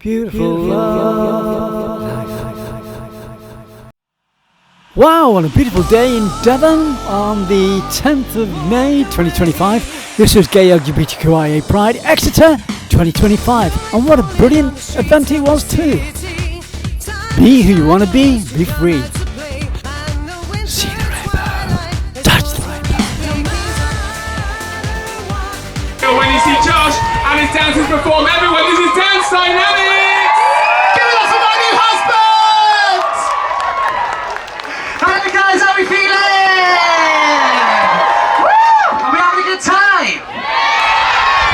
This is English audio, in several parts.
Beautiful love. Wow, on a beautiful day in Devon on the 10th of May 2025. This was Gay LGBTQIA Pride Exeter 2025. And what a brilliant event it was too. Be who you want to be free. See the rainbow, touch the rainbow. When you see Josh and his dancers perform, everyone, this is Dance Dynamics! Give it up for my new husband! Hello guys, how are we feeling? Woo! Are we having a good time?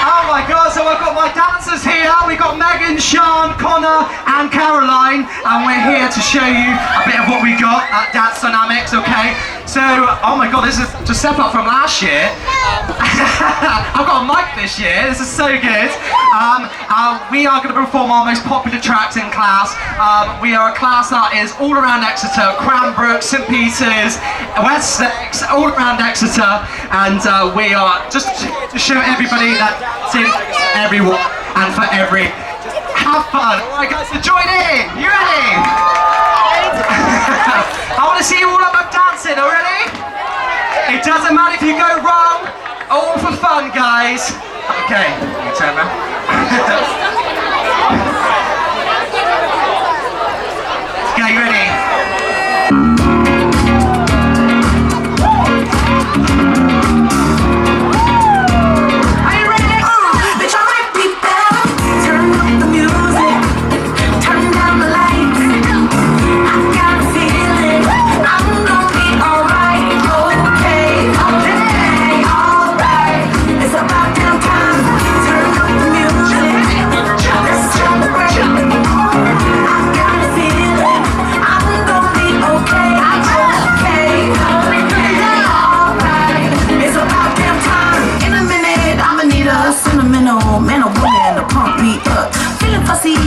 Oh my god, so I've got my dancers here. We've got Megan, Sean, Connor and Caroline, and we're here to show you a bit of what we got at Dance Dynamics, okay? So, oh my god, this is just step up from last year. I've got a mic this year, this is so good. We are going to perform our most popular tracks in class. We are a class that is all around Exeter, Cranbrook, St Peter's, Wessex, all around Exeter, and we are just to show everybody that it's in everyone and for every. Have fun! Alright guys, so join in! You ready? I want to see you all up and dancing, already? It doesn't matter if you go wrong, all for fun, guys. Okay, you turn around. Okay, you ready?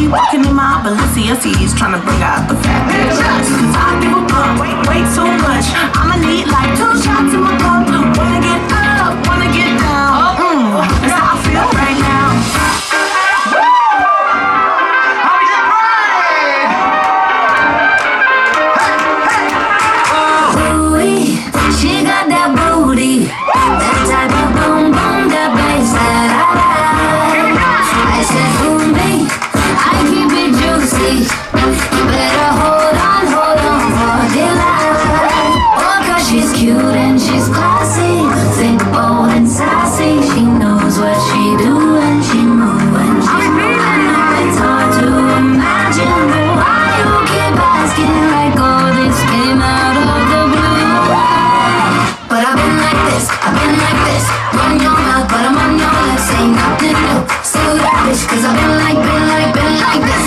Walking in my Balenciennes, trying to bring out the fat bitch. Cause I give a fuck, way too much. I'ma need like 2 shots in my cup. Wanna get up, wanna get down. That's how I feel right now. How we doing, Pride? Booty, she got that booty, that type of boom boom, that bass that I like. I said, ooh me, I keep it juicy. You better hold on for dear life. Oh, 'cause she's cute and she's classy, think bold and sassy. She knows what she do and she moves when she's moving. I know it's hard to imagine why you keep asking like all this came out of the blue. But I've been like this, run your mouth, but I'm on your lips, ain't nothing new. Still that bitch, 'cause I've been like this, been like this.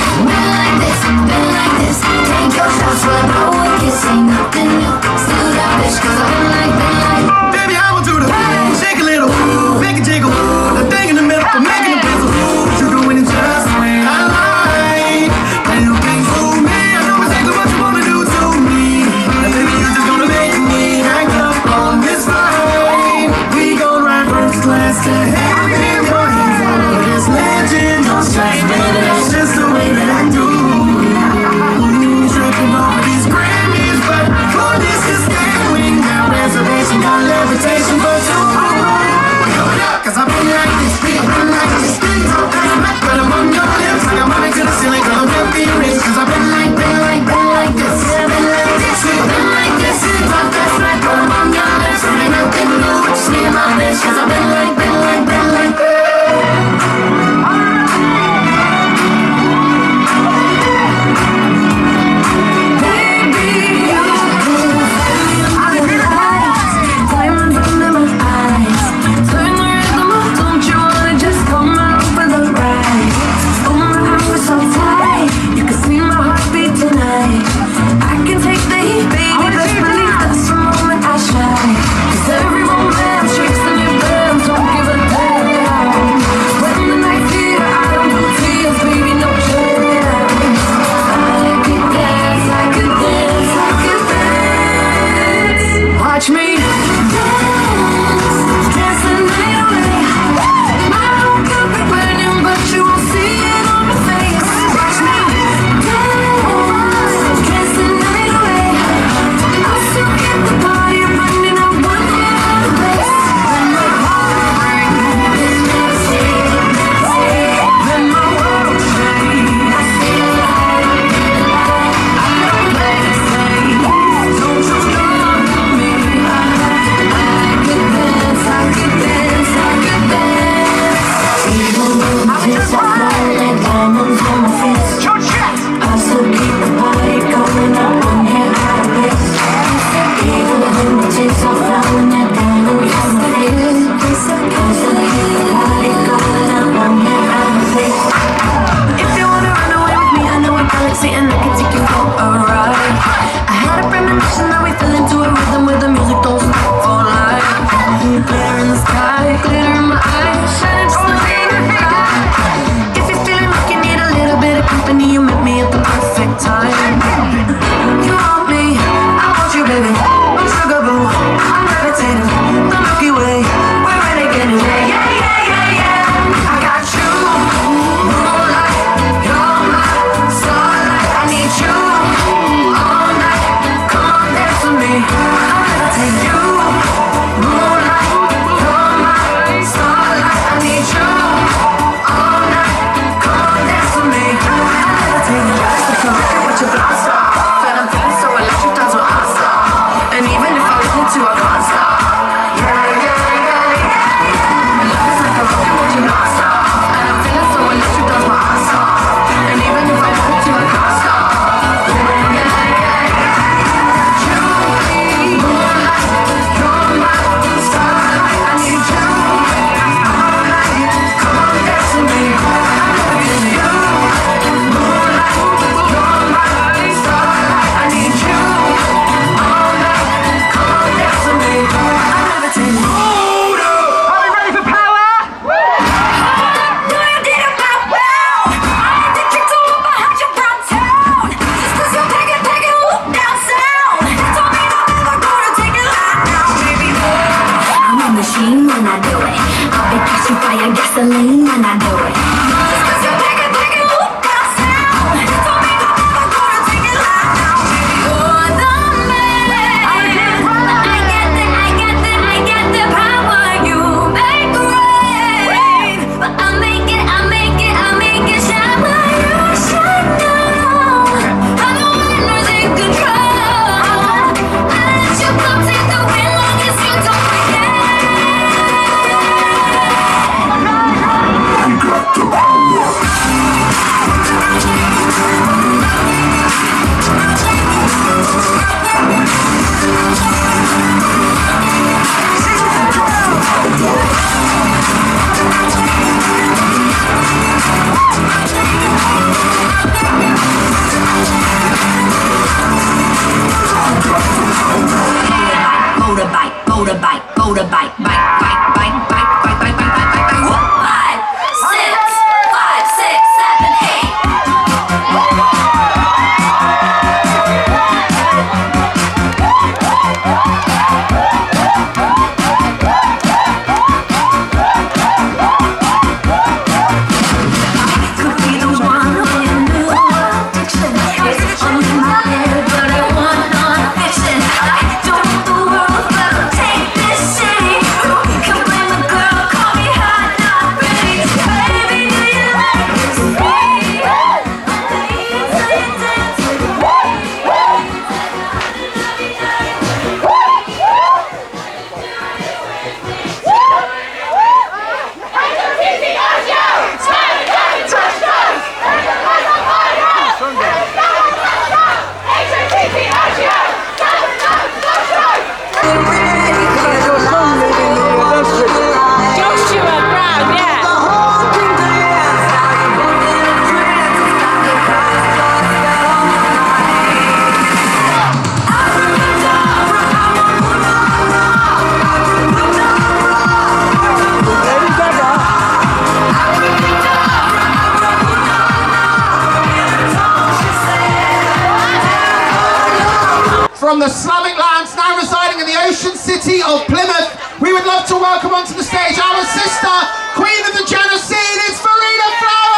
from the Slavic lands, now residing in the ocean city of Plymouth. We would love to welcome onto the stage our sister, Queen of the Genocide, it's Farida Flower!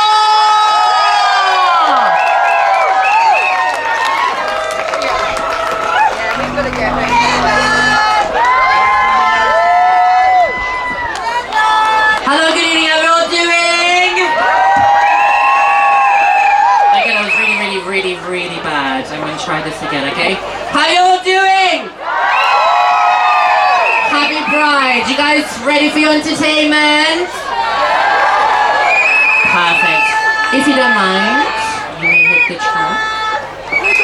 Hello, good evening, how are you all doing? Okay, that was really bad. I'm gonna try this again, okay? How you all doing? Happy Pride. You guys ready for your entertainment? Perfect. If you don't mind, you may hit the track. It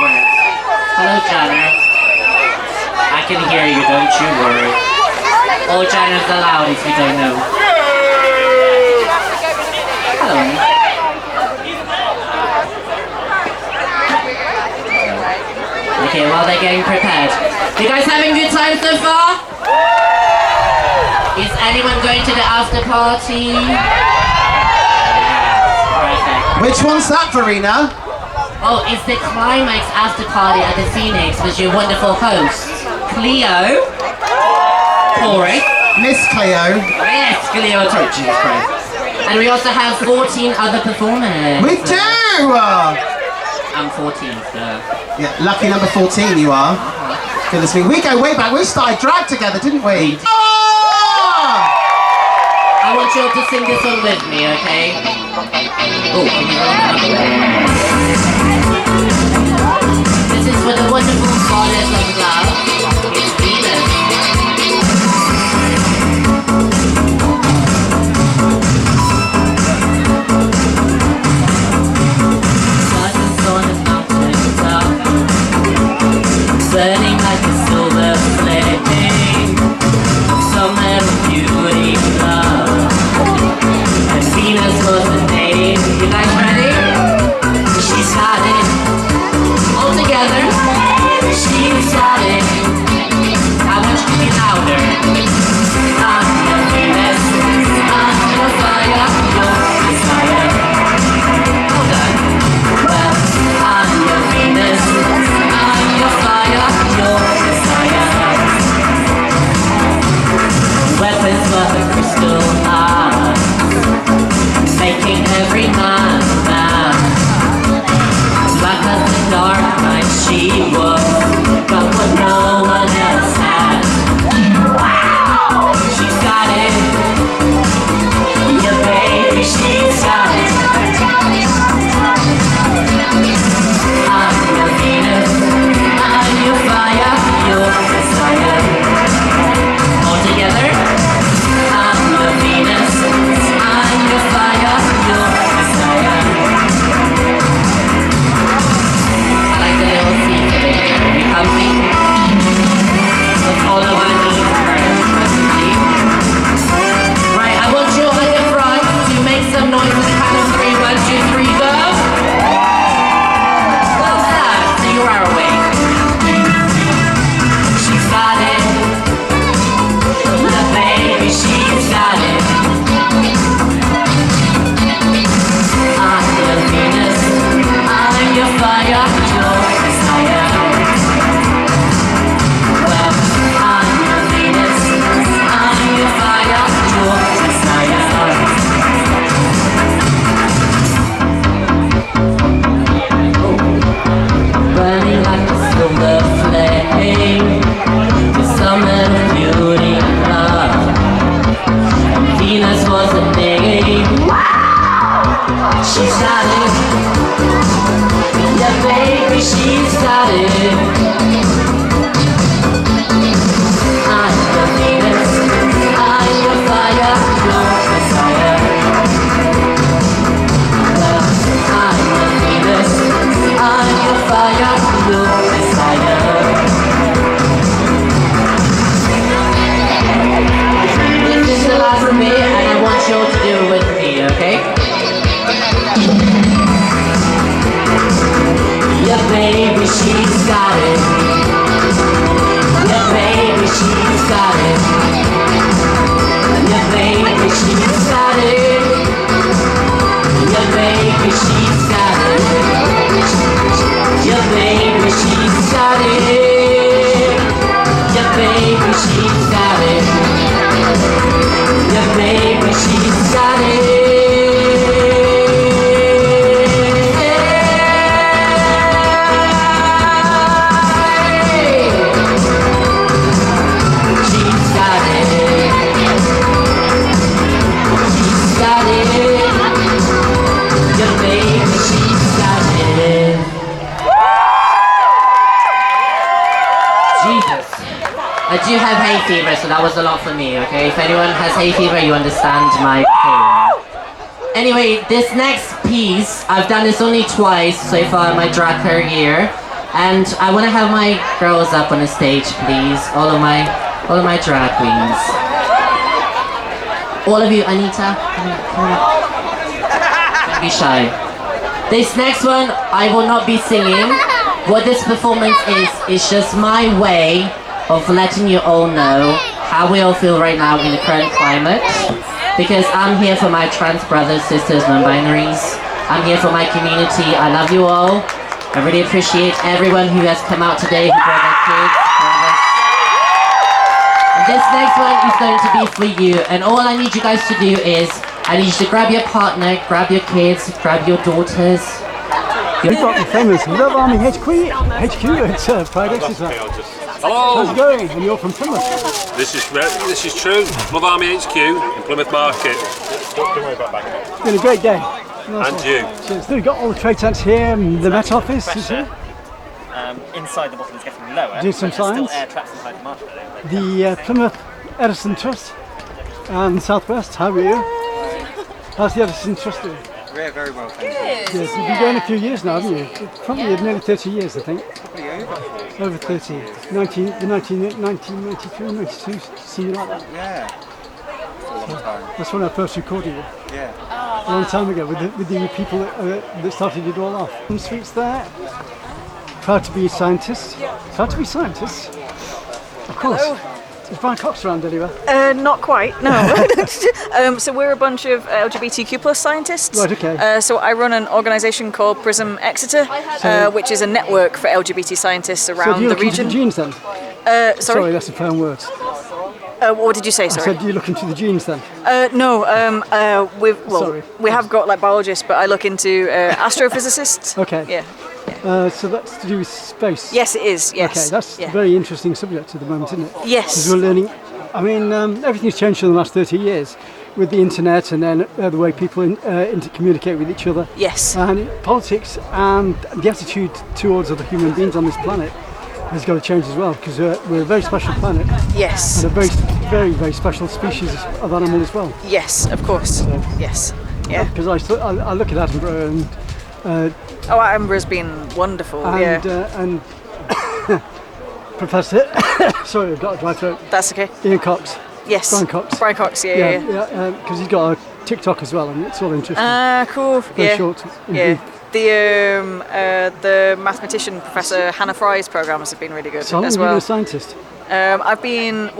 works. Hello, Jana. I can hear you, don't you worry. All Jana's allowed if you don't know. Hello. Okay, while they're getting prepared. You guys having a good time so far? Is anyone going to the after party? Perfect. Which one's that, Farina? Oh, it's the climax after party at the Phoenix with your wonderful host, Cleo, Corey, Miss Cleo. yes, Cleo, sorry, Jesus Christ. And we also have 14 other performers. We do! I'm 14, so... Yeah, lucky number 14 you are. Goodness me, we go way back. We started drag together, didn't we? Oh! I want you all to sing this one with me, okay? Oh, can you roll that up? This is for the wonderful goddess of love. It's Venus. Burning like a silver flame, somewhere of beauty and love, and Venus was the name. You guys ready? She's got it all together. She's got it. How much can be louder? I'm your Venus, I'm your fire, your desire. Hold on. Well, I'm your Venus, I'm your fire, your desire. Weapons but the crystal heart, making every man mad. Black as the dark night she was, got what no one else had. Wow! She's got it. Yeah, baby, she's got it. I'm your Venus, I'm your fire, your desire. All together. I'm your Venus, I'm your fire, your desire. I like the little scene today. Are you comfy? That's all I want to do presently. Right, I want you all in the front to make some noise at the count of 3. 1, 2, 3, go! What's that? So you are awake. She's got it. The baby, she's got it. I'm your Venus, I'm your fire, your desire. Well, I'm your Venus, I'm your fire, your desire. Burning like a silver flame, the summer of beauty and love. Venus was the name. Wow! She's got it. Yeah, baby, she's got it. I'm your Venus, I'm your fire, your desire. Well, I'm your Venus, I'm your fire, your desire. This is the last bit, and I want you all to do it with me, okay? Yeah, baby, she's got it. the baby she started. Jesus. I do have hay fever, so that was a lot for me, okay? If anyone has hay fever, you understand my pain. Anyway, this next piece, I've done this only twice so far in my drag career. And I want to have my girls up on the stage, please. All of my drag queens. All of you, Anita, come up. Don't be shy. This next one, I will not be singing. What this performance is just my way of letting you all know how we all feel right now in the current climate. Because I'm here for my trans brothers, sisters, non-binaries. I'm here for my community. I love you all. I really appreciate everyone who has come out today, who brought their kids, brothers. And this next one is going to be for you. And all I need you guys to do is, I need you to grab your partner, grab your kids, grab your daughters. We've got the famous Love Army HQ at Pride Exeter. Hello. How's it going? And you're from Plymouth. This is true. Love Army HQ in Plymouth Market. It's been a great day. Nice And one. you. Cheers. We've got all the trade tents here, and the Met Office is here. Inside the bottle is getting lower. Do some but there's science. Still air traps inside the marshmallow. The Plymouth Edison Trust and Southwest. How are you? How's the Edison Trust doing? We're very well, thank you. Yes, you've been going a few years now, haven't you? Probably nearly 30 years, I think. Probably over. Over 30. 1993, 92, something like that. Yeah. It's a long time. That's when I first recorded it. Yeah. A long time ago with the people that started it all off. Some sweets there. Proud to be scientists. Proud to be scientists. Of course. Hello. Is Brian Cox around anywhere? Not quite, no. So we're a bunch of LGBTQ plus scientists. Right, okay. So I run an organisation called Prism Exeter, which is a network for LGBT scientists So do around you the look into region. the genes then? Sorry? that's a firm word. What did you say? I Sorry. said, do you look into the genes then? No. Sorry. We have got like biologists, but I look into astrophysicists. Okay. Yeah. So that's to do with space. Yes, it is. Yes. Okay, that's yeah. a very interesting subject at the moment, isn't it? Yes. Because we're learning, everything's changed in the last 30 years with the internet and then the way people intercommunicate with each other. Yes. And politics and the attitude towards other human beings on this planet has got to change as well, because we're a very special planet Yes. and a very, very, very special species of animal as well. Yes, of course. Yes. Yeah. Because I look at Edinburgh and Oh, Edinburgh's been wonderful. Yeah. and Professor, sorry, I've got a dry throat. That's okay. Ian Cox. Yes. Brian Cox. Brian Cox. Yeah. Because he's got a TikTok as well, and it's all interesting. Cool. Very Yeah. short. Yeah. The mathematician Professor Hannah Fry's programs have been really good So how long as have you been well. a scientist? I've been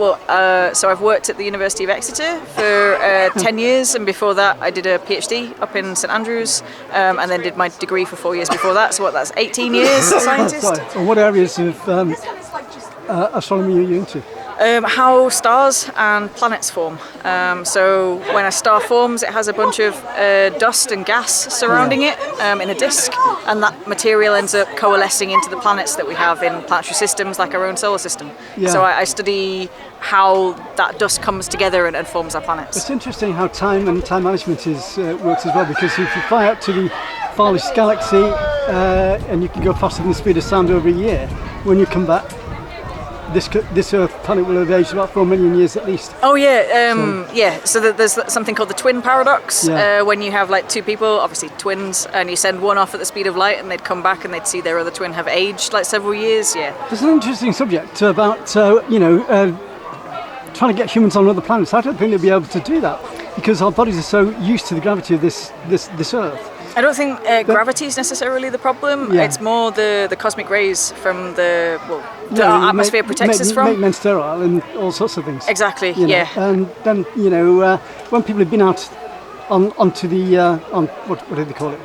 so I've worked at the University of Exeter for 10 years, and before that I did a PhD up in St Andrews, and then did my degree for 4 years before that. So that's 18 years as a scientist. Right. And what areas of astronomy are you into? How stars and planets form. So when a star forms, it has a bunch of dust and gas surrounding it in a disk, and that material ends up coalescing into the planets that we have in planetary systems, like our own solar system. Yeah. So I study how that dust comes together and forms our planets. It's interesting how time and time management works as well, because if you fly out to the farthest galaxy and you can go faster than the speed of sound over a year, when you come back, this Earth planet will have aged about 4 million years at least. Oh yeah, So there's something called the twin paradox, Yeah. when you have like two people, obviously twins, and you send one off at the speed of light, and they'd come back and they'd see their other twin have aged like several years. Yeah. There's an interesting subject about trying to get humans on other planets. I don't think they'll be able to do that because our bodies are so used to the gravity of this Earth. I don't think gravity is necessarily the problem. Yeah. It's more the cosmic rays from the No, our atmosphere protects us from. Make men sterile and all sorts of things. Exactly. You know, Yeah. And then when people have been out onto the what do they call it?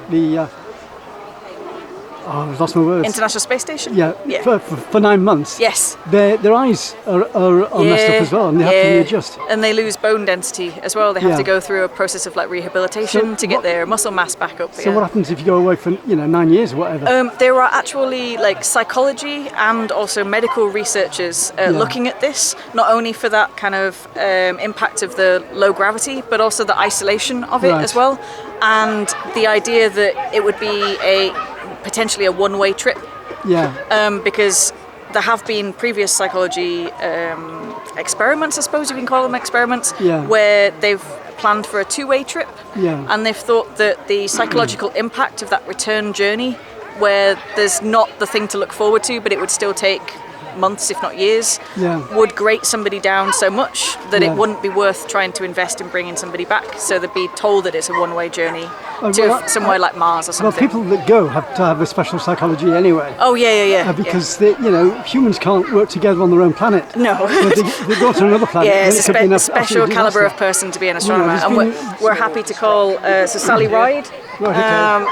I've lost my words. International Space Station. Yeah, for 9 months. Yes. Their eyes are messed up as well, and they have to readjust. And they lose bone density as well. They have to go through a process of like rehabilitation to get their muscle mass back up. So what happens if you go away for 9 years or whatever? There are actually like psychology and also medical researchers looking at this, not only for that kind of impact of the low gravity, but also the isolation of it as well, and the idea that it would be potentially a one-way trip. Yeah. Because there have been previous psychology experiments, I suppose you can call them experiments, where they've planned for a two-way trip, and they've thought that the psychological impact of that return journey, where there's not the thing to look forward to, but it would still take months, if not years, would grate somebody down so much that it wouldn't be worth trying to invest in bringing somebody back. So they'd be told that it's a one-way journey to somewhere like Mars or something. Well, people that go have to have a special psychology anyway. Oh yeah. Because humans can't work together on their own planet. No. So they go to another planet. Yeah, it's a special caliber of person to be an astronomer, and we're happy to call Sally Ride.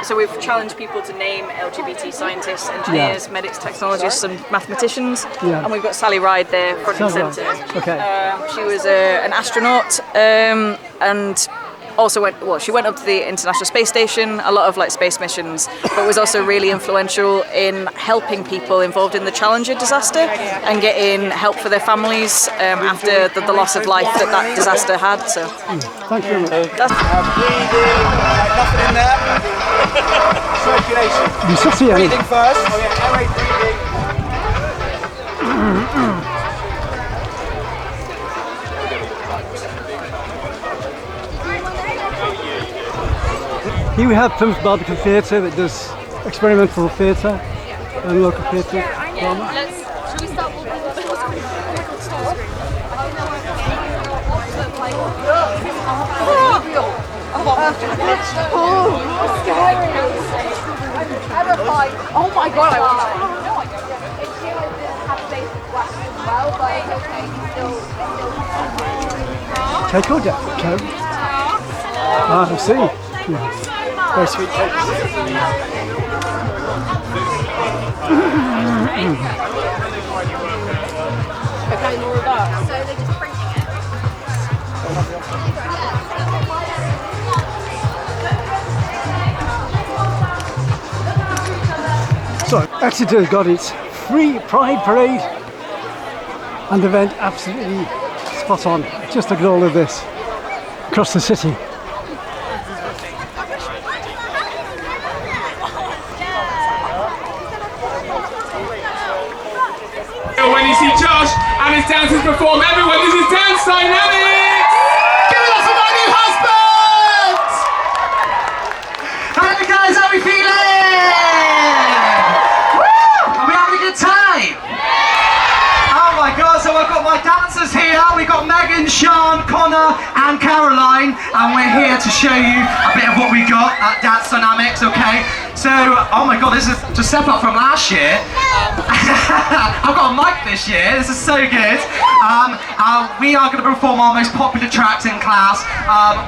So we've challenged people to name LGBT scientists, engineers, medics, technologists, and mathematicians. And we've got Sally Ride there, front and centre. Okay. She was an astronaut, and also she went up to the International Space Station, a lot of like space missions, but was also really influential in helping people involved in the Challenger disaster and getting help for their families after the loss of life that disaster had. So thank you very much. Nothing in there. Circulation. You should see breathing first. Oh yeah, airway breathing. Here we have Plymouth Barbican Theatre that does experimental theatre and local theatre drama. Should we start walking Oh my god, I want Cake or cake? I see. Very sweet cake. Okay, more of that. So they're just printing it. So, Exeter's got its free Pride Parade and event absolutely spot on. Just look at all of this across the city. When you see Josh and his dancers perform, everyone, this is Dance Dynamics! Give it up for my new husband! Hey guys, how are we feeling? Woo! Are we having a good time? Oh my god, so I've got my dancers here. We've got Megan, Sean, Connor and Caroline, and we're here to show you a bit of what we got at Dance Dynamics, okay? So, oh my god, this is to step up from last year. I've got a mic this year, this is so good. We are going to perform our most popular tracks in class.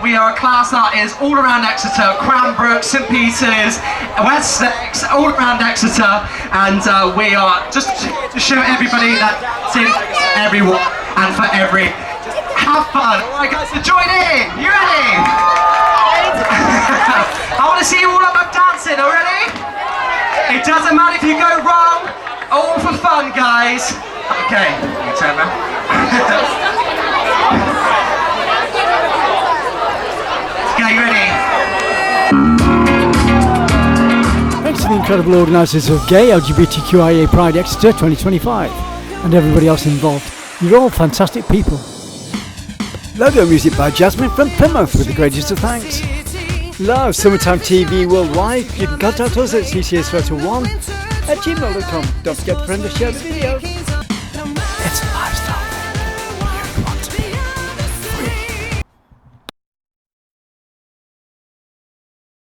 We are a class that is all around Exeter, Cranbrook, St Peter's, Wessex, all around Exeter, and we are just to show everybody that it's in everyone and for every. Have fun. Alright guys, so join in. You ready? I want to see you all up dancing, already? It doesn't matter if you go wrong, all for fun, guys. Okay, you turn around. Okay, you ready? Thanks to the incredible organisers of Gay LGBTQIA Pride Exeter 2025 and everybody else involved. You're all fantastic people. Logo music by Jasmine from Plymouth with the greatest of thanks. Love Summertime TV Worldwide. You can contact us at ccsfphoto1@gmail.com. Don't forget to friend and share the video.